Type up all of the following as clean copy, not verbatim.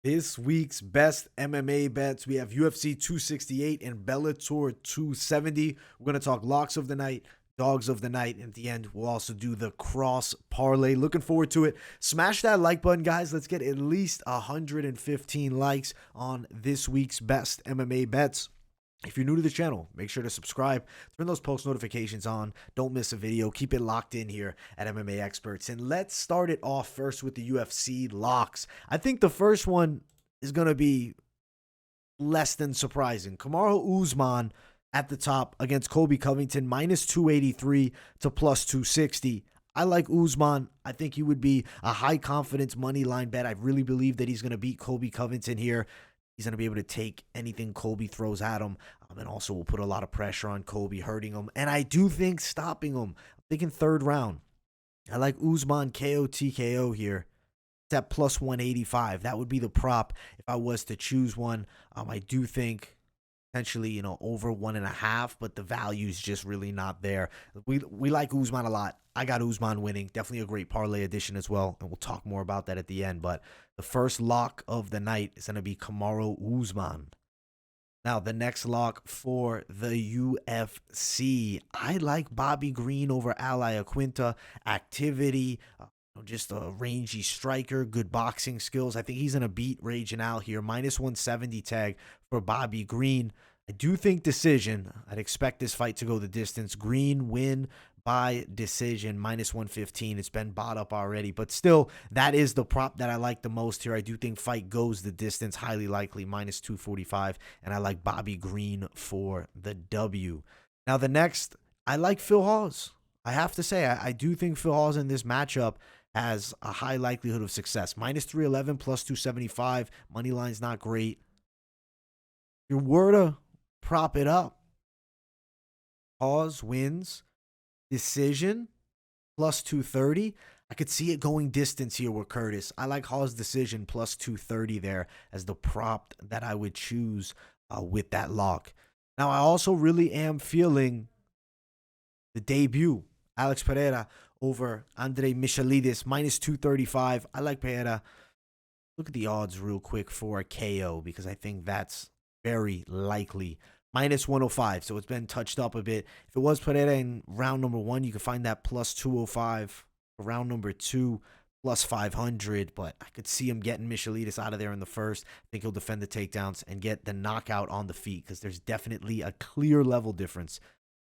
This week's best MMA bets, we have UFC 268 and Bellator 270. We're going to talk locks of the night, dogs of the night. And at the end, we'll also do the cross parlay. Looking forward to it. Smash that like button, guys. Let's get at least 115 likes on this week's best MMA bets. If you're new to the channel, make sure to subscribe, turn those post notifications on, don't miss a video, keep it locked in here at MMA Experts. And let's start it off first with the UFC locks. I think the first one is going to be less than surprising. Kamaru Usman at the top against Colby Covington, minus 283 to plus 260. I like Usman. I think he would be a high confidence money line bet. I really believe that he's going to beat Colby Covington here. He's going to be able to take anything Colby throws at him, and also will put a lot of pressure on Colby, hurting him. And I do think stopping him. I'm thinking third round. I like Usman KO TKO here. It's at plus 185. That would be the prop if I was to choose one. I do think potentially, over 1.5, but the value's just really not there. We like Usman a lot. I got Usman winning. Definitely a great parlay addition as well, and we'll talk more about that at the end. But the first lock of the night is going to be Kamaru Usman. Now, the next lock for the UFC. I like Bobby Green over Ally Aquinta. Activity, just a rangy striker, good boxing skills. I think he's going to beat Raging Al here. Minus 170 tag for Bobby Green. I do think decision. I'd expect this fight to go the distance. Green win by decision, minus 115. It's been bought up already, but still, that is the prop that I like the most here. I do think fight goes the distance, highly likely, minus 245, and I like Bobby Green for the W. Now, the next, I like Phil Hawes. I have to say, I do think Phil Hawes in this matchup has a high likelihood of success. Minus 311, plus 275. Money line's not great. If you were to prop it up, Hawes wins decision plus 230. I could see it going distance here with Curtis. I like Hawes decision plus 230 there as the prop that I would choose with that lock. Now, I also really am feeling the debut, Alex Pereira over Andre Michalidis, minus 235. I like Pereira. Look at the odds real quick for a KO because I think that's very likely. Minus 105, so it's been touched up a bit. If it was Pereira in round number 1, you could find that plus 205. For round number 2, plus 500, but I could see him getting Michalidis out of there in the first. I think he'll defend the takedowns and get the knockout on the feet because there's definitely a clear level difference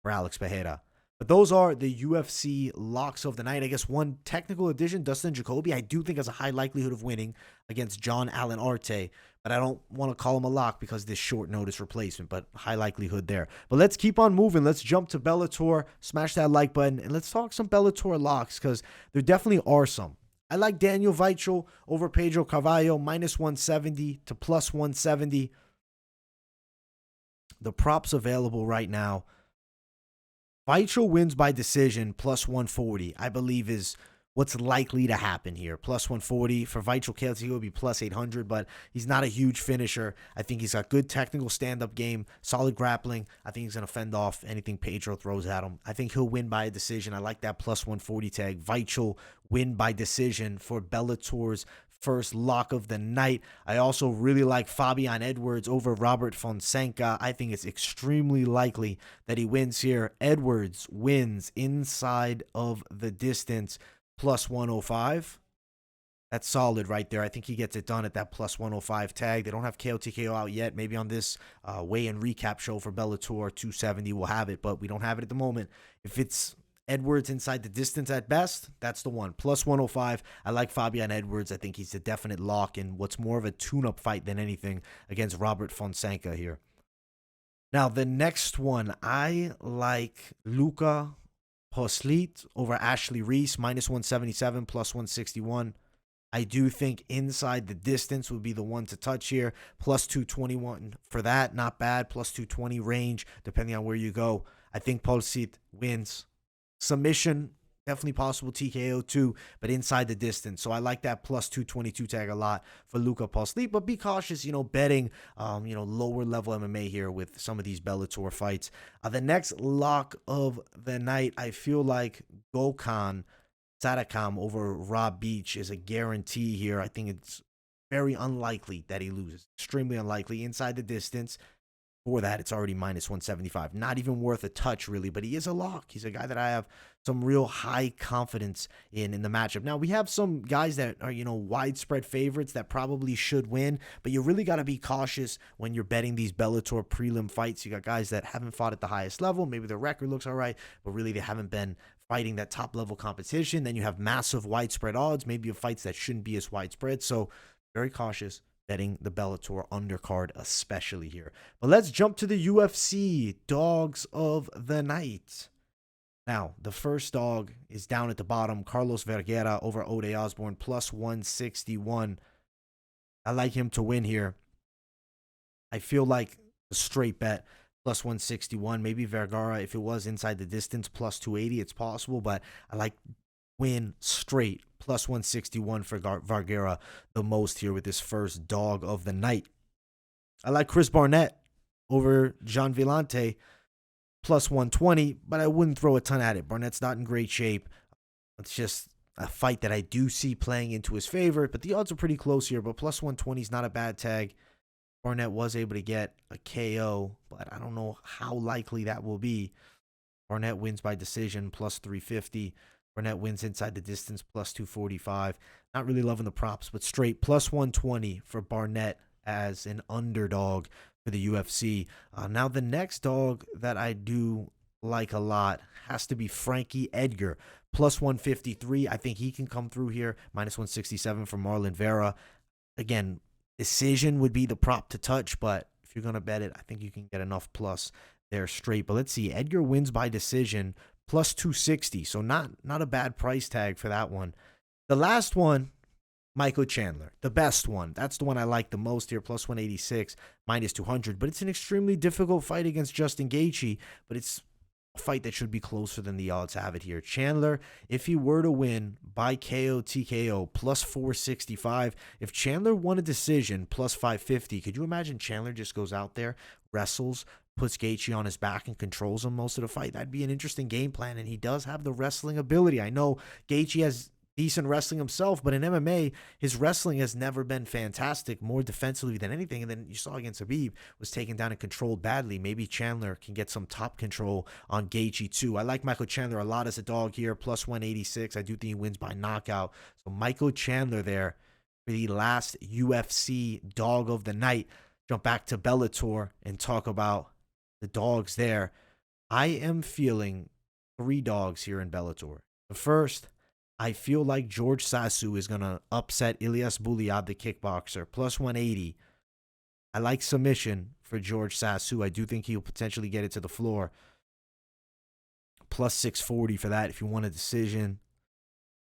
for Alex Pereira. But those are the UFC locks of the night. I guess one technical addition, Dustin Jacoby, I do think has a high likelihood of winning against John Allen Arte. But I don't want to call him a lock because this short notice replacement, but high likelihood there. But let's keep on moving. Let's jump to Bellator, smash that like button, and let's talk some Bellator locks because there definitely are some. I like Daniel Weichel over Pedro Carvalho, minus 170 to plus 170. The props available right now. Weichel wins by decision, plus 140, I believe is what's likely to happen here. Plus 140 for Weichel. KLT will be plus 800, but he's not a huge finisher. I think he's got good technical stand-up game, solid grappling. I think he's going to fend off anything Pedro throws at him. I think he'll win by a decision. I like that plus 140 tag. Weichel win by decision for Bellator's first lock of the night. I also really like Fabian Edwards over Robert Fonseca. I think it's extremely likely that he wins here. Edwards wins inside of the distance, plus 105. That's solid right there. I think he gets it done at that plus 105 tag. They don't have KOTKO out yet. Maybe on this weigh-in recap show for Bellator 270 we'll have it, but we don't have it at the moment. If it's Edwards inside the distance at best, that's the one. Plus 105. I like Fabian Edwards. I think he's a definite lock in what's more of a tune-up fight than anything against Robert Fonseca here. Now, the next one, I like Luca Poslit over Ashley Reese, minus 177, plus 161. I do think inside the distance would be the one to touch here. Plus 221 for that. Not bad. Plus 220 range, depending on where you go. I think Poslit wins. Submission, definitely possible TKO too, but inside the distance. So I like that plus 222 tag a lot for Luca Poslit, but be cautious, betting, lower level MMA here with some of these Bellator fights. The next lock of the night, I feel like Gokhan Sadakam over Rob Beach is a guarantee here. I think it's very unlikely that he loses. Extremely unlikely. Inside the distance. For that, it's already minus 175. Not even worth a touch, really, but he is a lock. He's a guy that I have some real high confidence in the matchup. Now, we have some guys that are, widespread favorites that probably should win, but you really got to be cautious when you're betting these Bellator prelim fights. You got guys that haven't fought at the highest level. Maybe their record looks all right, but really they haven't been fighting that top-level competition. Then you have massive widespread odds, maybe of fights that shouldn't be as widespread. So very cautious betting the Bellator undercard, especially here. But let's jump to the UFC Dogs of the night. Now, the first dog is down at the bottom. Carlos Vergara over Ode Osborne, plus 161. I like him to win here. I feel like a straight bet, plus 161. Maybe Vergara, if it was inside the distance, plus 280. It's possible, but I like win straight, plus 161 for Vergara the most here with this first dog of the night. I like Chris Barnett over Gian Villante, plus 120, but I wouldn't throw a ton at it. Barnett's not in great shape. It's just a fight that I do see playing into his favor, but the odds are pretty close here, but plus 120 is not a bad tag. Barnett was able to get a KO, but I don't know how likely that will be. Barnett wins by decision, plus 350. Barnett wins inside the distance, plus 245. Not really loving the props, but straight, plus 120 for Barnett as an underdog for the UFC. Now, the next dog that I do like a lot has to be Frankie Edgar, plus 153. I think he can come through here, minus 167 for Marlon Vera. Again, decision would be the prop to touch, but if you're going to bet it, I think you can get enough plus there straight. But let's see, Edgar wins by decision, plus 260, so not a bad price tag for that one. The last one, Michael Chandler, the best one. That's the one I like the most here, plus 186, minus 200. But it's an extremely difficult fight against Justin Gaethje, but it's a fight that should be closer than the odds have it here. Chandler, if he were to win by KO TKO, plus 465. If Chandler won a decision, plus 550. Could you imagine Chandler just goes out there, wrestles, puts Gaethje on his back and controls him most of the fight? That'd be an interesting game plan, and he does have the wrestling ability. I know Gaethje has decent wrestling himself, but in MMA, his wrestling has never been fantastic, more defensively than anything. And then you saw against Khabib, was taken down and controlled badly. Maybe Chandler can get some top control on Gaethje too. I like Michael Chandler a lot as a dog here, plus 186. I do think he wins by knockout. So Michael Chandler there for the last UFC dog of the night. Jump back to Bellator and talk about the dogs there. I am feeling 3 dogs here in Bellator. The first, I feel like George Sasu is going to upset Ilyas Buliad, the kickboxer, plus 180. I like submission for George Sasu. I do think he'll potentially get it to the floor. Plus 640 for that if you want a decision.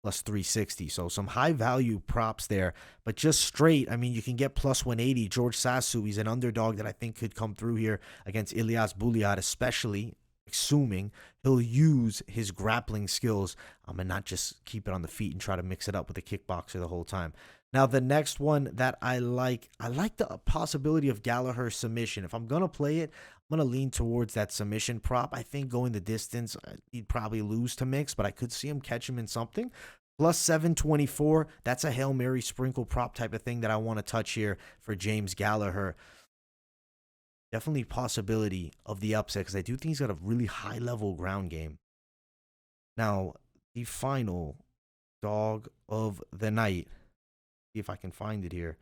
Plus 360. So some high value props there. But just straight, I mean, you can get plus 180. George Sasu, he's an underdog that I think could come through here against Ilyas Buliad, especially assuming he'll use his grappling skills and not just keep it on the feet and try to mix it up with a kickboxer the whole time. Now, the next one that I like the possibility of Gallagher submission. If I'm going to play it, I'm going to lean towards that submission prop. I think going the distance, he'd probably lose to Mix, but I could see him catch him in something. Plus 724, that's a Hail Mary sprinkle prop type of thing that I want to touch here for James Gallagher. Definitely possibility of the upset because I do think he's got a really high-level ground game. Now, the final dog of the night. See if I can find it here.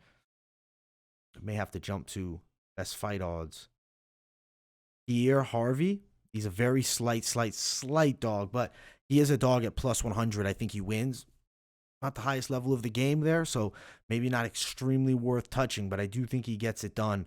I may have to jump to best fight odds. Pierre Harvey. He's a very slight dog, but he is a dog at plus 100. I think he wins. Not the highest level of the game there, so maybe not extremely worth touching, but I do think he gets it done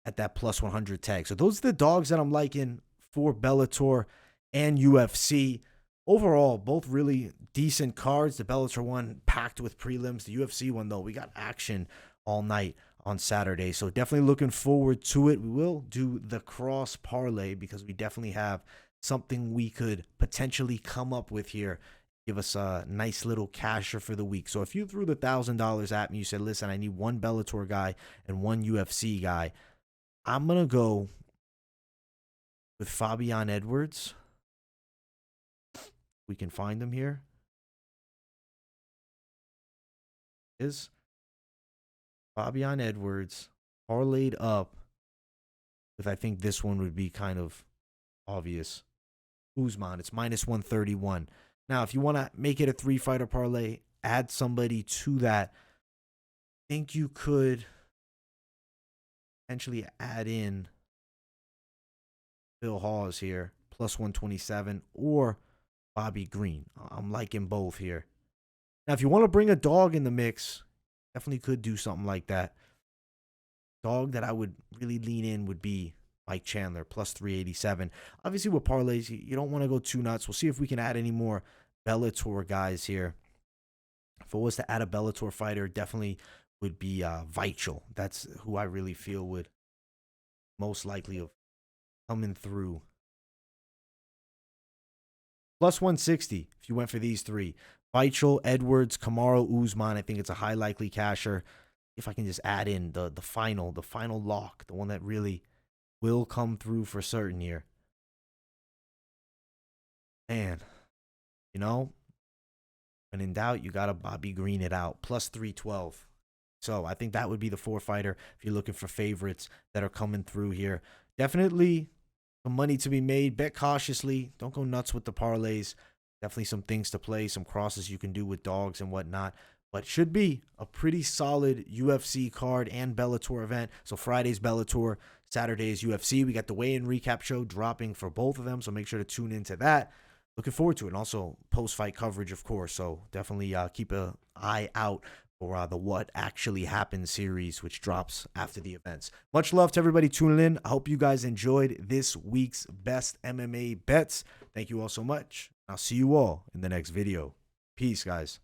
at that plus 100 tag. So those are the dogs that I'm liking for Bellator and UFC. Overall, both really decent cards. The Bellator one packed with prelims. The UFC one, though, we got action all night on Saturday. So definitely looking forward to it. We will do the cross parlay because we definitely have something we could potentially come up with here. Give us a nice little casher for the week. So if you threw the $1,000 at me, you said, listen, I need one Bellator guy and one UFC guy, I'm going to go with Fabian Edwards. We can find him here. Fabian Edwards parlayed up with, I think this one would be kind of obvious, Usman. It's minus 131. Now, if you want to make it a 3-fighter parlay, add somebody to that. I think you could potentially add in Phil Hawes here, plus 127, or Bobby Green. I'm liking both here. Now, if you want to bring a dog in the mix, definitely could do something like that. Dog that I would really lean in would be Mike Chandler, plus 387. Obviously, with parlays, you don't want to go too nuts. We'll see if we can add any more Bellator guys here. If I was to add a Bellator fighter, definitely would be Vichel. That's who I really feel would most likely have coming through. Plus 160 if you went for these three. Vichel, Edwards, Kamaru, Usman. I think it's a high likely casher. If I can just add in the final lock, the one that really will come through for certain here. And, you know, when in doubt, you got to Bobby Green it out. Plus 312. So I think that would be the 4-fighter if you're looking for favorites that are coming through here. Definitely some money to be made. Bet cautiously. Don't go nuts with the parlays. Definitely some things to play, some crosses you can do with dogs and whatnot. But should be a pretty solid UFC card and Bellator event. So Friday's Bellator, Saturday's UFC. We got the weigh-in recap show dropping for both of them, so make sure to tune into that. Looking forward to it. And also post-fight coverage, of course. So definitely keep an eye out for the What Actually Happened series, which drops after the events. Much love to everybody tuning in. I hope you guys enjoyed this week's best MMA bets. Thank you all so much. I'll see you all in the next video. Peace, guys.